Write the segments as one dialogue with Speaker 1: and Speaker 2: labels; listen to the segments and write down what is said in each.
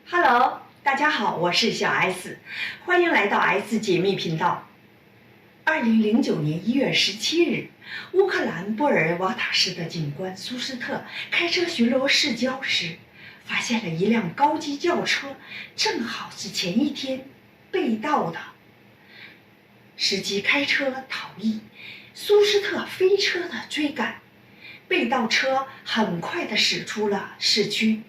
Speaker 1: Hello，大家好，我是小 S， 欢迎来到 S 解密频道。2009年1月17日，乌克兰波尔瓦塔市的警官苏斯特开车巡逻市郊时，发现了一辆高级轿车，正好是前一天被盗的。司机开车逃逸，苏斯特飞车的追赶，被盗车很快地驶出了市区。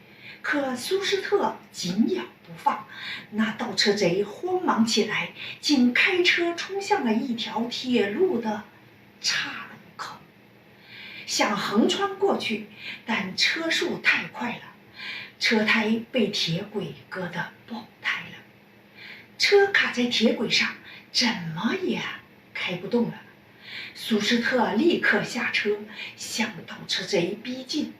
Speaker 1: 可苏斯特紧咬不放，那盗车贼慌忙起来，竟开车冲向了一条铁路的岔路口，想横穿过去，但车速太快了，车胎被铁轨割得爆胎了，车卡在铁轨上，怎么也开不动了。苏斯特立刻下车，向盗车贼逼近。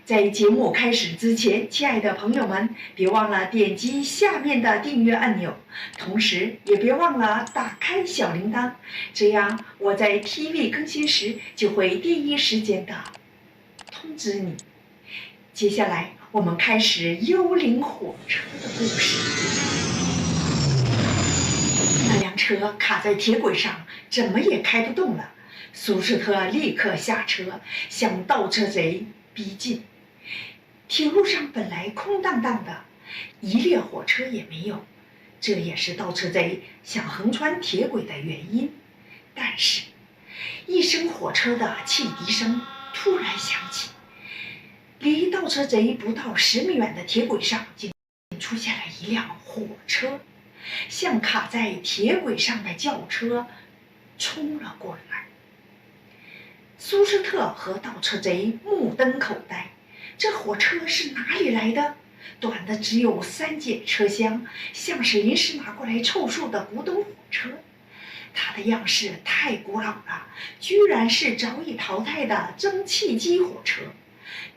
Speaker 1: 在节目开始之前，亲爱的朋友们，别忘了点击下面的订阅按钮，同时也别忘了打开小铃铛，这样我在 TV 更新时就会第一时间的通知你。接下来我们开始幽灵火车的故事。那辆车卡在铁轨上，怎么也开不动了。苏斯特立刻下车，向盗车贼逼近。铁路上本来空荡荡的，一列火车也没有，这也是盗车贼想横穿铁轨的原因。但是，一声火车的汽笛声突然响起，离盗车贼不到10米远的铁轨上竟出现了一辆火车，向卡在铁轨上的轿车冲了过来。苏斯特和盗车贼目瞪口呆，这火车是哪里来的？短的只有3节车厢，像是临时拿过来凑数的古董火车。它的样式太古老了，居然是早已淘汰的蒸汽机火车，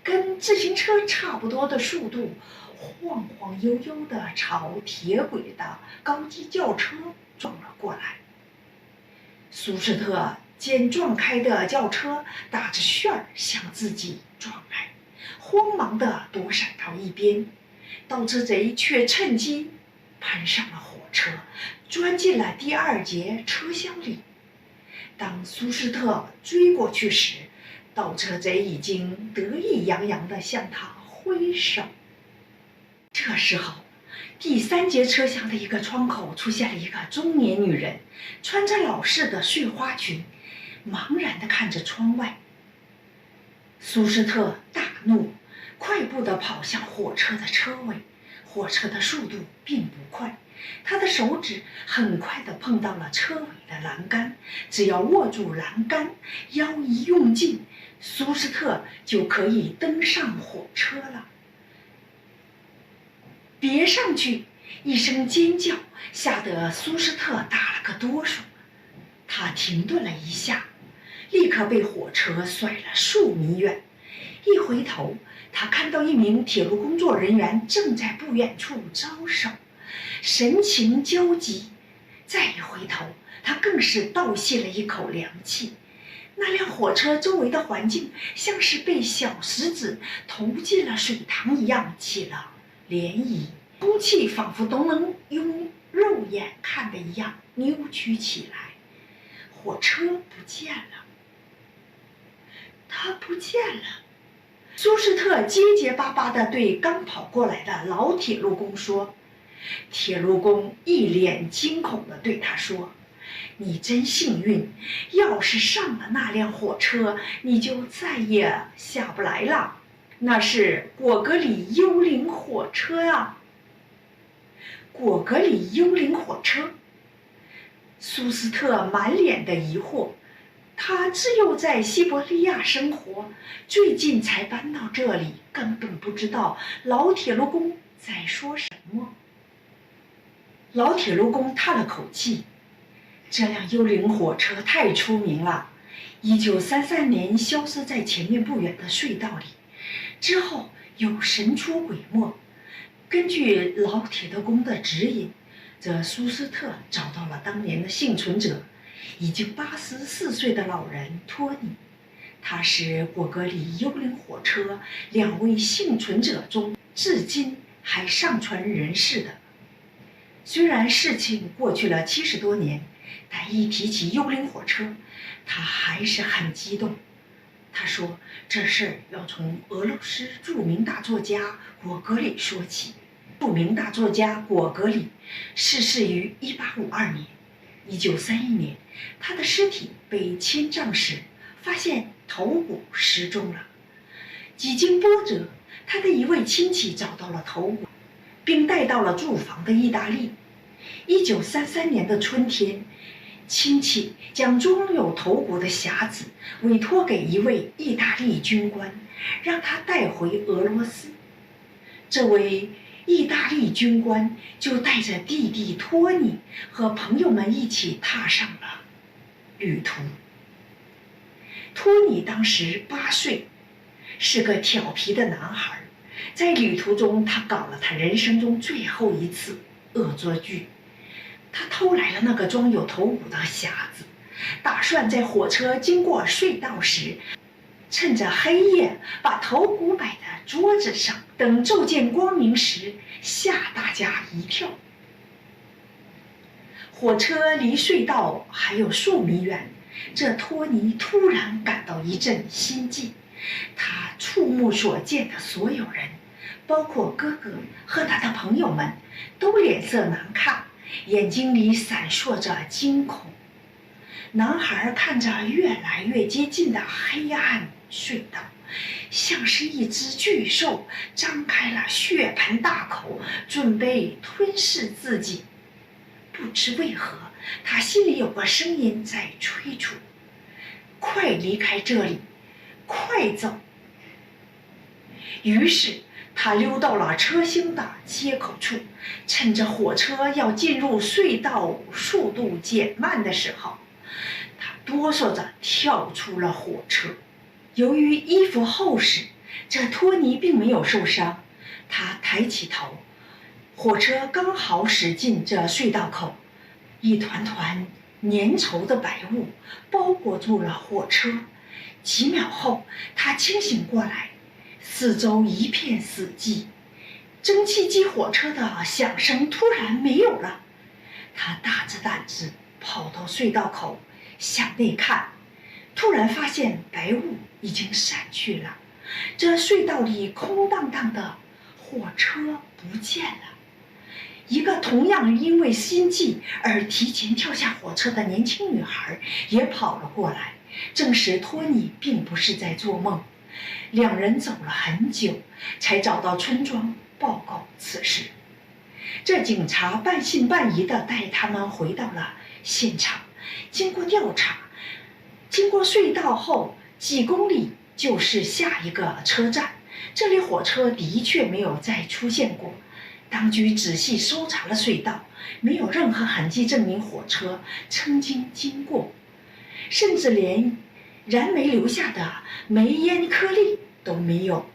Speaker 1: 跟自行车差不多的速度，晃晃悠悠地朝铁轨的高级轿车撞了过来。苏斯特见撞开的轿车打着旋儿向自己撞来，慌忙地躲闪到一边，盗车贼却趁机攀上了火车，钻进了第2节车厢里。当苏斯特追过去时，盗车贼已经得意洋洋地向他挥手。这时候，第3节车厢的一个窗口出现了一个中年女人，穿着老式的碎花裙，茫然地看着窗外。苏斯特大怒，快步地跑向火车的车尾。火车的速度并不快，他的手指很快地碰到了车尾的栏杆，只要握住栏杆，腰一用劲，苏斯特就可以登上火车了。别上去！一声尖叫吓得苏斯特打了个哆嗦，他停顿了一下，立刻被火车甩了数米远。一回头，他看到一名铁路工作人员正在不远处招手，神情焦急。再一回头，他更是倒吸了一口凉气。那辆火车周围的环境像是被小石子投进了水塘一样起了涟漪，空气仿佛都能用肉眼看的一样扭曲起来。火车不见了，它不见了。苏斯特结结巴巴地对刚跑过来的老铁路工说。铁路工一脸惊恐地对他说：“你真幸运，要是上了那辆火车，你就再也下不来了。那是果戈里幽灵火车啊！”果戈里幽灵火车？苏斯特满脸的疑惑。他自幼在西伯利亚生活，最近才搬到这里，根本不知道老铁路工在说什么。老铁路工叹了口气，这辆幽灵火车太出名了，1933年消失在前面不远的隧道里，之后又神出鬼没。根据老铁路工的指引，这苏斯特找到了当年的幸存者，已经84岁的老人托尼。他是果戈里幽灵火车2位幸存者中至今还尚存人世的。虽然事情过去了70多年，但一提起幽灵火车，他还是很激动。他说这事儿要从俄罗斯著名大作家果戈里说起。著名大作家果戈里逝世于1852年。1931年，他的尸体被迁葬时，发现头骨失踪了。几经波折，他的一位亲戚找到了头骨，并带到了驻防的意大利。1933年的春天，亲戚将装有头骨的匣子委托给一位意大利军官，让他带回俄罗斯。这位意大利军官就带着弟弟托尼和朋友们一起踏上了旅途。托尼当时8岁，是个调皮的男孩。在旅途中，他搞了他人生中最后一次恶作剧。他偷来了那个装有头骨的匣子，打算在火车经过隧道时，趁着黑夜把头骨摆在桌子上，等骤见光明时吓大家一跳。火车离隧道还有数米远，这托尼突然感到一阵心悸。他触目所见的所有人，包括哥哥和他的朋友们，都脸色难看，眼睛里闪烁着惊恐。男孩看着越来越接近的黑暗隧道，像是一只巨兽张开了血盆大口，准备吞噬自己。不知为何，他心里有个声音在催促：快离开这里，快走！于是他溜到了车厢的接口处，趁着火车要进入隧道速度减慢的时候，他哆嗦着跳出了火车。由于衣服厚实，这托尼并没有受伤。他抬起头，火车刚好驶进这隧道口，一团团粘稠的白雾包裹住了火车。几秒后，他清醒过来，四周一片死寂，蒸汽机火车的响声突然没有了。他大着胆子跑到隧道口向内看，突然发现白雾已经散去了，这隧道里空荡荡的，火车不见了。一个同样因为心悸而提前跳下火车的年轻女孩也跑了过来，证实托尼并不是在做梦。2人走了很久，才找到村庄报告此事。这警察半信半疑地带他们回到了现场。经过调查，经过隧道后几公里就是下一个车站，这里火车的确没有再出现过。当局仔细搜查了隧道，没有任何痕迹证明火车曾经经过，甚至连燃煤留下的煤烟颗粒都没有。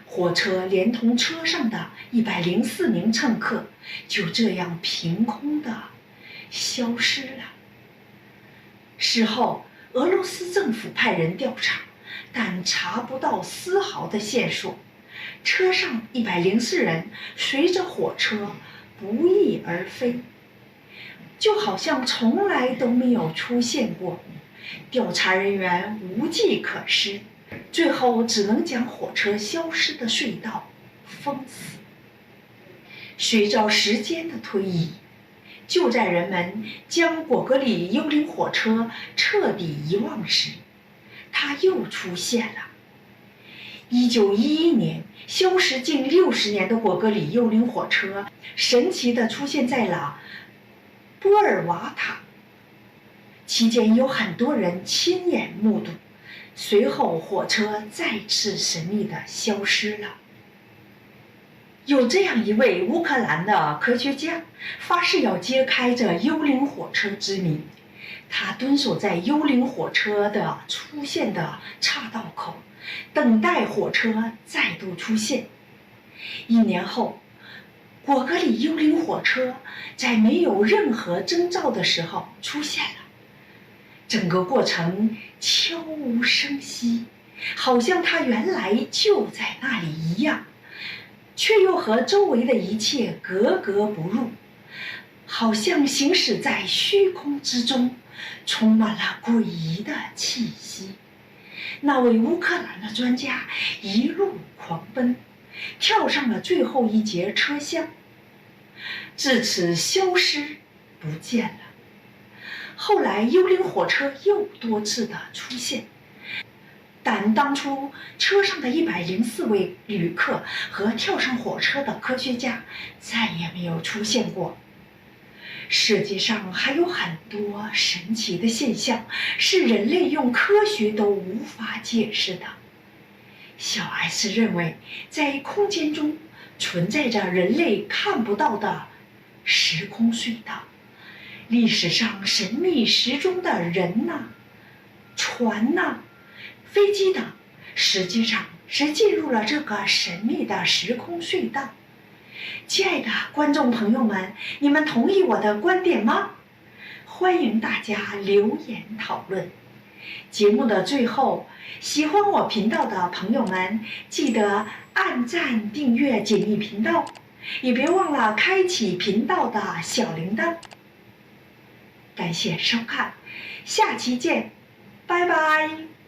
Speaker 1: 火车连同车上的104名乘客就这样凭空的消失了。事后，俄罗斯政府派人调查，但查不到丝毫的线索。车上104人随着火车不翼而飞，就好像从来都没有出现过。调查人员无计可施，最后只能将火车消失的隧道封死。随着时间的推移，就在人们将果戈里幽灵火车彻底遗忘时，它又出现了。1911年，消失近60年的果戈里幽灵火车神奇地出现在了波尔瓦塔，期间有很多人亲眼目睹。随后，火车再次神秘地消失了。有这样一位乌克兰的科学家，发誓要揭开这幽灵火车之谜。他蹲守在幽灵火车的出现的岔道口，等待火车再度出现。1年后，果戈里幽灵火车在没有任何征兆的时候出现了。整个过程悄无声息，好像它原来就在那里一样，却又和周围的一切格格不入，好像行驶在虚空之中，充满了诡异的气息。那位乌克兰的专家一路狂奔，跳上了最后一节车厢，至此消失不见了。后来幽灵火车又多次的出现，但当初车上的104位旅客和跳上火车的科学家再也没有出现过。世界上还有很多神奇的现象，是人类用科学都无法解释的。小 S 认为，在空间中存在着人类看不到的时空隧道。历史上神秘时钟的人呐、船呐、飞机等，实际上是进入了这个神秘的时空隧道。亲爱的观众朋友们，你们同意我的观点吗？欢迎大家留言讨论。节目的最后，喜欢我频道的朋友们，记得按赞、订阅锦觅频道，也别忘了开启频道的小铃铛。感谢收看，下期见，拜拜。